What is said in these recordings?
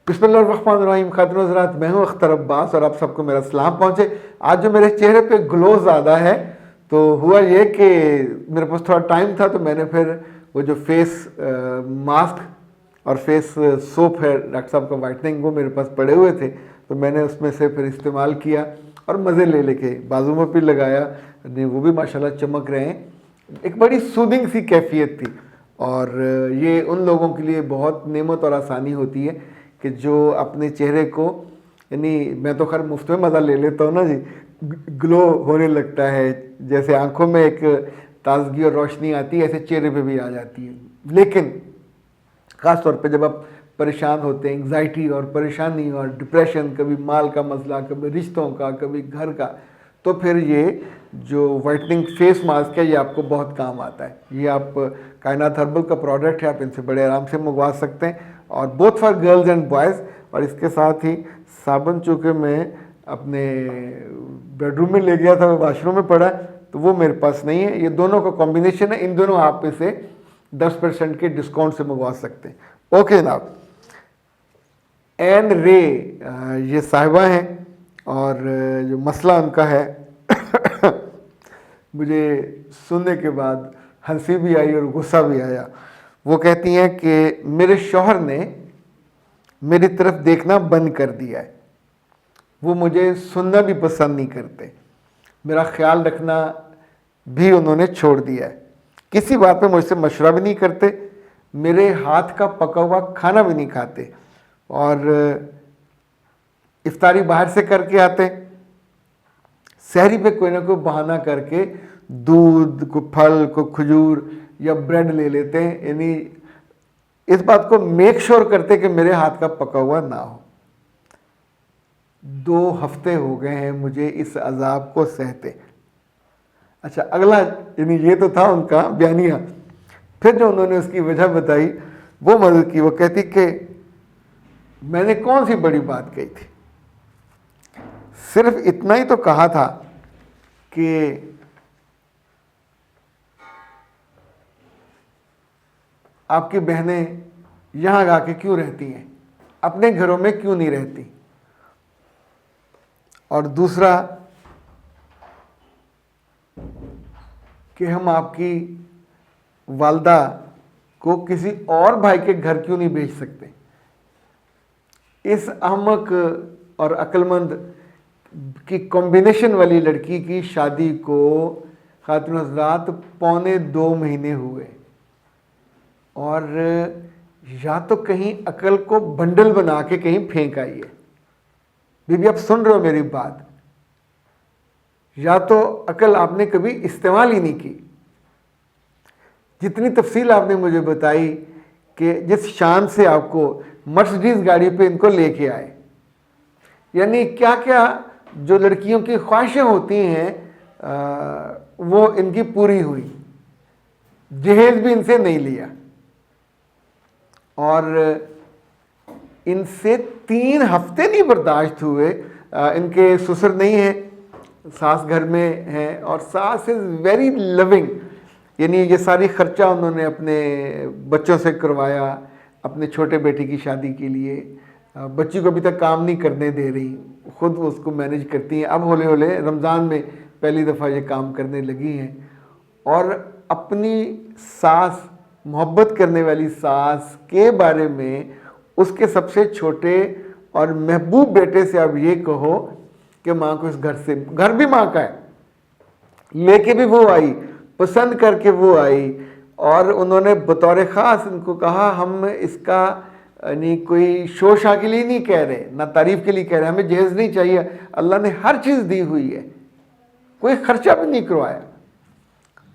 बिस्मिल्लाहिर्रहमानिर्रहीम। खातिन हज़रात, मैं हूँ अख्तर अब्बास और आप सबको मेरा सलाम पहुँचे। आज जो मेरे चेहरे पे ग्लो ज़्यादा है, तो हुआ ये कि मेरे पास थोड़ा टाइम था, तो मैंने फिर वो जो फेस मास्क और फेस सोप है डॉक्टर साहब का वाइटनिंग, वो मेरे पास पड़े हुए थे, तो मैंने उसमें से फिर इस्तेमाल किया और मज़े ले लेके बाजू में भी लगाया। नहीं, वो भी माशाल्लाह चमक रहे हैं। एक बड़ी सूदिंग सी कैफियत थी और ये उन लोगों के लिए बहुत नेमत और आसानी होती है कि जो अपने चेहरे को, यानी मैं तो खैर मुफ्त में मज़ा ले लेता हूँ ना जी, ग्लो होने लगता है। जैसे आंखों में एक ताजगी और रोशनी आती है, ऐसे चेहरे पे भी आ जाती है। लेकिन ख़ास तौर पे जब आप परेशान होते हैं, एंग्जाइटी और परेशानी और डिप्रेशन, कभी माल का मसला, कभी रिश्तों का, कभी घर का, तो फिर ये जो वाइटनिंग फेस मास्क है ये आपको बहुत काम आता है। ये आप कायनात हर्बल का प्रोडक्ट है, आप इनसे बड़े आराम से मंगवा सकते हैं, और both for girls and boys. और इसके साथ ही साबुन, चूँकि मैं अपने बेडरूम में ले गया था, वो वॉशरूम में पड़ा, तो वो मेरे पास नहीं है। ये दोनों का कॉम्बिनेशन है, इन दोनों आप इसे 10% के डिस्काउंट से मंगवा सकते हैं। ओके जनाब। एन रे ये साहिबा हैं, और जो मसला उनका है मुझे सुनने के बाद हंसी भी आई और गुस्सा भी आया। वो कहती हैं कि मेरे शौहर ने मेरी तरफ देखना बंद कर दिया है, वो मुझे सुनना भी पसंद नहीं करते, मेरा ख्याल रखना भी उन्होंने छोड़ दिया है, किसी बात पे मुझसे मशवरा भी नहीं करते, मेरे हाथ का पका हुआ खाना भी नहीं खाते, और इफ्तारी बाहर से करके आते, सहरी पे कोई ना कोई बहाना करके दूध को, फल को, खजूर या ब्रेड ले लेते हैं, यानी इस बात को मेक श्योर करते कि मेरे हाथ का पका हुआ ना हो। 2 हफ्ते हो गए हैं मुझे इस अजाब को सहते। अच्छा, अगला, यानी ये तो था उनका बयानिया। फिर जो उन्होंने उसकी वजह बताई वो मदद की। वो कहती कि मैंने कौन सी बड़ी बात कही थी, सिर्फ इतना ही तो कहा था कि आपकी बहनें यहाँ आके क्यों रहती हैं, अपने घरों में क्यों नहीं रहती, और दूसरा कि हम आपकी वालदा को किसी और भाई के घर क्यों नहीं भेज सकते। इस अहमक और अक्लमंद की कॉम्बिनेशन वाली लड़की की शादी को खातिन हज़रात 2.25 महीने हुए, और या तो कहीं अकल को बंडल बना के कहीं फेंक आई है। बीबी, आप सुन रहे हो मेरी बात, या तो अकल आपने कभी इस्तेमाल ही नहीं की। जितनी तफसील आपने मुझे बताई कि जिस शान से आपको मर्सिडीज गाड़ी पे इनको लेके आए, यानी क्या क्या जो लड़कियों की ख्वाहिशें होती हैं वो इनकी पूरी हुई, जहेज भी इनसे नहीं लिया, और इनसे 3 हफ्ते नहीं बर्दाश्त हुए। इनके ससुर नहीं है, सास घर में है, और सास इज़ वेरी लविंग, यानी ये सारी खर्चा उन्होंने अपने बच्चों से करवाया, अपने छोटे बेटे की शादी के लिए। बच्ची को अभी तक काम नहीं करने दे रही, खुद उसको मैनेज करती हैं। अब हौले हौले रमज़ान में पहली दफ़ा ये काम करने लगी हैं, और अपनी सास, मोहब्बत करने वाली सास के बारे में उसके सबसे छोटे और महबूब बेटे से अब ये कहो कि माँ को इस घर से, घर भी माँ का है, लेके भी वो आई, पसंद करके वो आई, और उन्होंने बतौर ख़ास इनको कहा हम इसका नहीं कोई शो शा के लिए नहीं कह रहे, ना तारीफ़ के लिए कह रहे, हमें जहेज़ नहीं चाहिए, अल्लाह ने हर चीज़ दी हुई है, कोई ख़र्चा भी नहीं करवाया।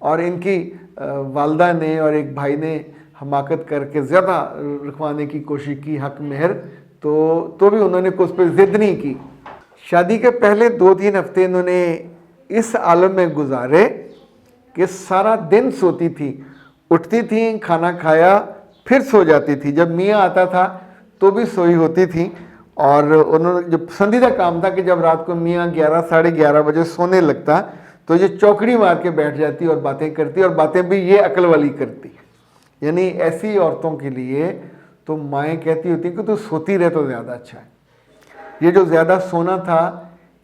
और इनकी वालदा ने और एक भाई ने हमाकत करके ज़्यादा रखवाने की कोशिश की, हक मेहर, तो भी उन्होंने उस पर ज़िद नहीं की। शादी के पहले 2-3 हफ्ते इन्होंने इस आलम में गुजारे कि सारा दिन सोती थी, उठती थी, खाना खाया, फिर सो जाती थी। जब मियाँ आता था तो भी सोई होती थी, और उन्होंने जो पसंदीदा काम था कि जब रात को मियाँ 11, साढ़े 11 बजे सोने लगता तो ये चौकड़ी मार के बैठ जाती और बातें करती, और बातें भी ये अकल वाली करती। यानी ऐसी औरतों के लिए तो माएँ कहती होती कि तू सोती रहे तो ज़्यादा अच्छा है। ये जो ज़्यादा सोना था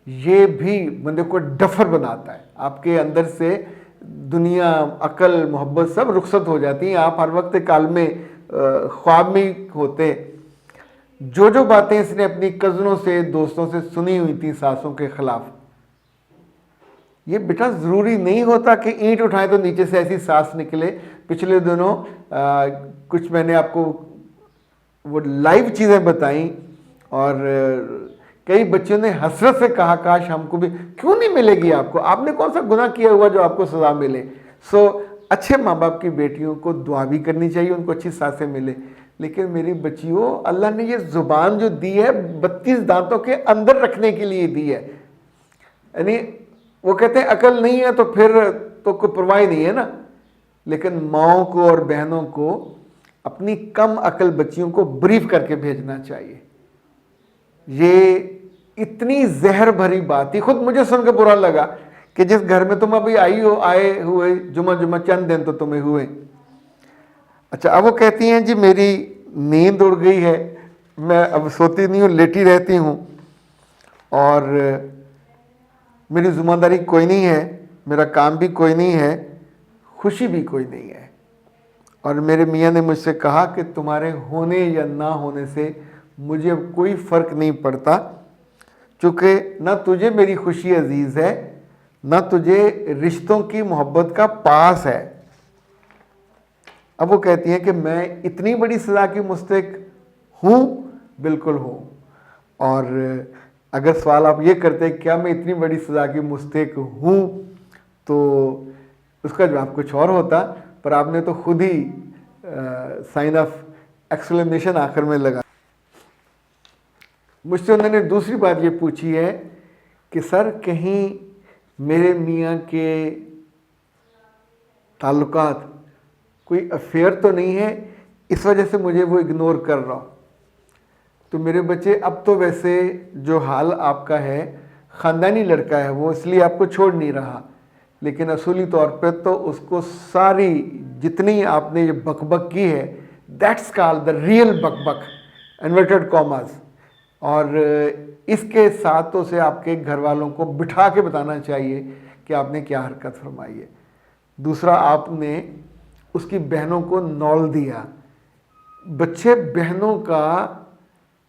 ये भी बंदे को डफर बनाता है, आपके अंदर से दुनिया, अकल, मोहब्बत सब रुखसत हो जाती हैं, आप हर वक्त काल में ख्वाब में होते। जो बातें इसने अपनी कज़नों से, दोस्तों से सुनी हुई थी सासों के खिलाफ, ये बेटा ज़रूरी नहीं होता कि ईंट उठाएं तो नीचे से ऐसी सांस निकले। पिछले दिनों कुछ मैंने आपको वो लाइव चीज़ें बताई और कई बच्चों ने हसरत से कहा काश हमको भी, क्यों नहीं मिलेगी आपको, आपने कौन सा गुनाह किया हुआ जो आपको सज़ा मिले। अच्छे माँ बाप की बेटियों को दुआ भी करनी चाहिए, उनको अच्छी सांसें मिले। लेकिन मेरी बच्चियों, अल्लाह ने ये ज़ुबान जो दी है 32 दांतों के अंदर रखने के लिए दी है। यानी वो कहते हैं अकल नहीं है तो फिर तो कोई परवाह नहीं है ना। लेकिन माओं को और बहनों को अपनी कम अकल बच्चियों को ब्रीफ करके भेजना चाहिए। ये इतनी जहर भरी बात थी, खुद मुझे सुन के बुरा लगा कि जिस घर में तुम अभी आए हुए जुमा चंद दिन तो तुम्हें हुए। अच्छा, अब वो कहती हैं जी मेरी नींद उड़ गई है, मैं अब सोती नहीं हूँ, लेटी रहती हूँ और मेरी ज़िम्मेदारी कोई नहीं है, मेरा काम भी कोई नहीं है, खुशी भी कोई नहीं है। और मेरे मियाँ ने मुझसे कहा कि तुम्हारे होने या ना होने से मुझे अब कोई फ़र्क नहीं पड़ता, चूँकि ना तुझे मेरी खुशी अजीज़ है, ना तुझे रिश्तों की मोहब्बत का पास है। अब वो कहती हैं कि मैं इतनी बड़ी सज़ा की मुस्तहिक हूँ, बिल्कुल हूँ। और अगर सवाल आप ये करते क्या मैं इतनी बड़ी सज़ा की मुस्तहिक हूँ, तो उसका जवाब कुछ और होता, पर आपने तो खुद ही साइन ऑफ एक्सक्लेमेशन आखिर में लगा। मुझसे उन्होंने दूसरी बात ये पूछी है कि सर कहीं मेरे मियाँ के ताल्लुकात कोई अफेयर तो नहीं है, इस वजह से मुझे वो इग्नोर कर रहा हो। तो मेरे बच्चे, अब तो वैसे जो हाल आपका है, ख़ानदानी लड़का है वो, इसलिए आपको छोड़ नहीं रहा, लेकिन असूली तौर पे तो उसको सारी जितनी आपने ये बकबक की है, दैट्स कॉल्ड द रियल बकबक, इन्वर्टेड कॉमास। और इसके साथों से आपके घर वालों को बिठा के बताना चाहिए कि आपने क्या हरकत फरमाई है। दूसरा, आपने उसकी बहनों को नौल दिया। बच्चे, बहनों का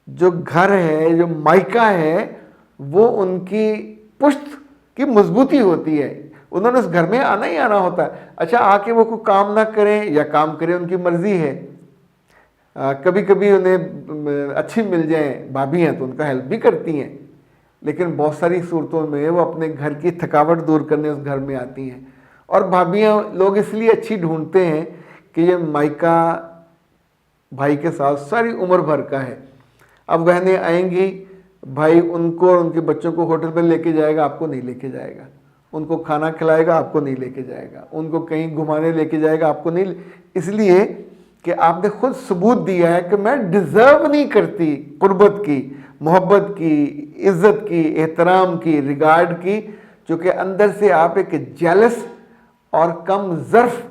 जो घर है, जो मायका है, वो उनकी पुश्त की मजबूती होती है, उन्होंने उस घर में आना ही आना होता है। अच्छा, आके वो कोई काम ना करें या काम करें उनकी मर्जी है। कभी कभी उन्हें अच्छी मिल जाए, भाभी हैं तो उनका हेल्प भी करती हैं, लेकिन बहुत सारी सूरतों में वो अपने घर की थकावट दूर करने उस घर में आती हैं। और भाभियाँ लोग इसलिए अच्छी ढूंढते हैं कि ये मायका भाई के साथ सारी उम्र भर का है। अब बहनें आएंगी, भाई उनको और उनके बच्चों को होटल पर लेके जाएगा, आपको नहीं लेके जाएगा, उनको खाना खिलाएगा, आपको नहीं लेके जाएगा, उनको कहीं घुमाने लेके जाएगा, आपको नहीं, इसलिए कि आपने खुद सबूत दिया है कि मैं डिज़र्व नहीं करती कुर्बत की, मोहब्बत की, इज़्ज़त की, एहतराम की, रिगार्ड की, चूँकि अंदर से आप एक जेलस और कम ज़र्फ़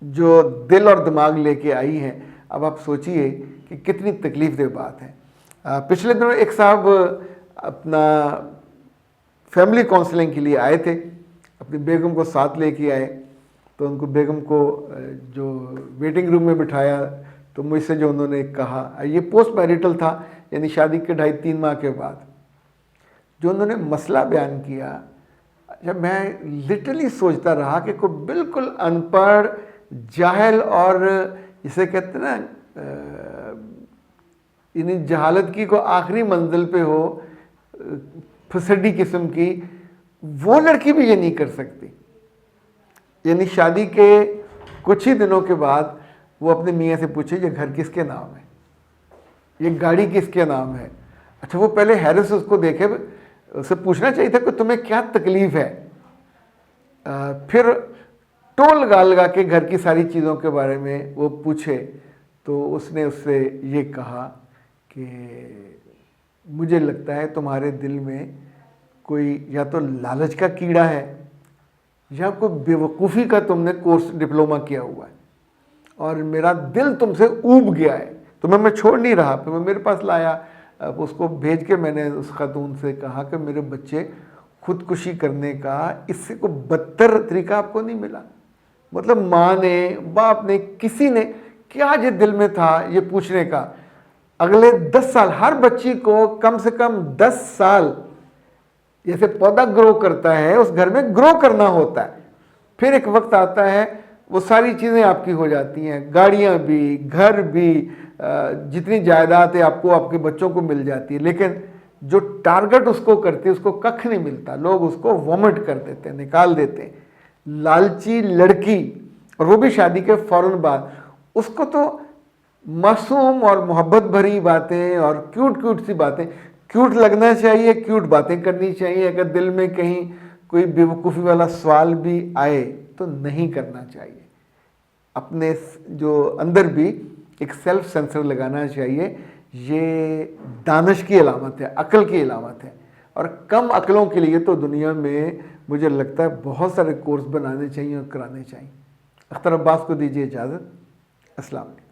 जो दिल और दिमाग लेके आई हैं। अब आप सोचिए कि कितनी तकलीफ़देह बात है। पिछले दिनों एक साहब अपना फैमिली काउंसलिंग के लिए आए थे, अपनी बेगम को साथ लेके आए, तो उनको बेगम को जो वेटिंग रूम में बिठाया, तो मुझसे जो उन्होंने कहा, ये पोस्ट मैरिटल था, यानी शादी के 2.5-3 माह के बाद जो उन्होंने मसला बयान किया, जब मैं लिटरली सोचता रहा कि कोई बिल्कुल अनपढ़, जाहिल और जिसे कहते हैं ना, यानी जहालत की को आखिरी मंजिल पे हो, फसडी किस्म की, वो लड़की भी ये नहीं कर सकती। यानी शादी के कुछ ही दिनों के बाद वो अपने मियाँ से पूछे ये घर किसके नाम है, ये गाड़ी किसके नाम है। अच्छा, वो पहले हैरत से उसको देखे, उससे पूछना चाहिए था कि तुम्हें क्या तकलीफ़ है। फिर टोल लगा के घर की सारी चीज़ों के बारे में वो पूछे, तो उसने उससे ये कहा कि मुझे लगता है तुम्हारे दिल में कोई या तो लालच का कीड़ा है या कोई बेवकूफ़ी का तुमने कोर्स डिप्लोमा किया हुआ है, और मेरा दिल तुमसे ऊब गया है तुम्हें मैं छोड़ नहीं रहा। फिर मैं मेरे पास लाया, उसको भेज के मैंने उस खातून से कहा कि मेरे बच्चे खुदकुशी करने का इससे को बदतर तरीका आपको नहीं मिला। मतलब माँ ने, बाप ने, किसी ने क्या ये दिल में था ये पूछने का। अगले 10 साल हर बच्ची को कम से कम 10 साल जैसे पौधा ग्रो करता है उस घर में ग्रो करना होता है। फिर एक वक्त आता है वो सारी चीज़ें आपकी हो जाती हैं, गाड़ियाँ भी, घर भी, जितनी जायदाद है आपको आपके बच्चों को मिल जाती है, लेकिन जो टारगेट उसको करती है उसको कख नहीं मिलता। लोग उसको वॉमिट कर देते हैं, निकाल देते हैं। लालची लड़की, और वो भी शादी के फ़ौरन बाद, उसको तो मासूम और मोहब्बत भरी बातें और क्यूट क्यूट सी बातें, क्यूट लगना चाहिए, क्यूट बातें करनी चाहिए। अगर दिल में कहीं कोई बेवकूफ़ी वाला सवाल भी आए तो नहीं करना चाहिए। अपने जो अंदर भी एक सेल्फ सेंसर लगाना चाहिए। ये दानिश की अलामत है, अक्ल की अलामत है। और कम अक्लों के लिए तो दुनिया में मुझे लगता है बहुत सारे कोर्स बनाने चाहिए और कराने चाहिए। अख्तर अब्बास को दीजिए इजाज़त। अस्सलाम वालेकुम।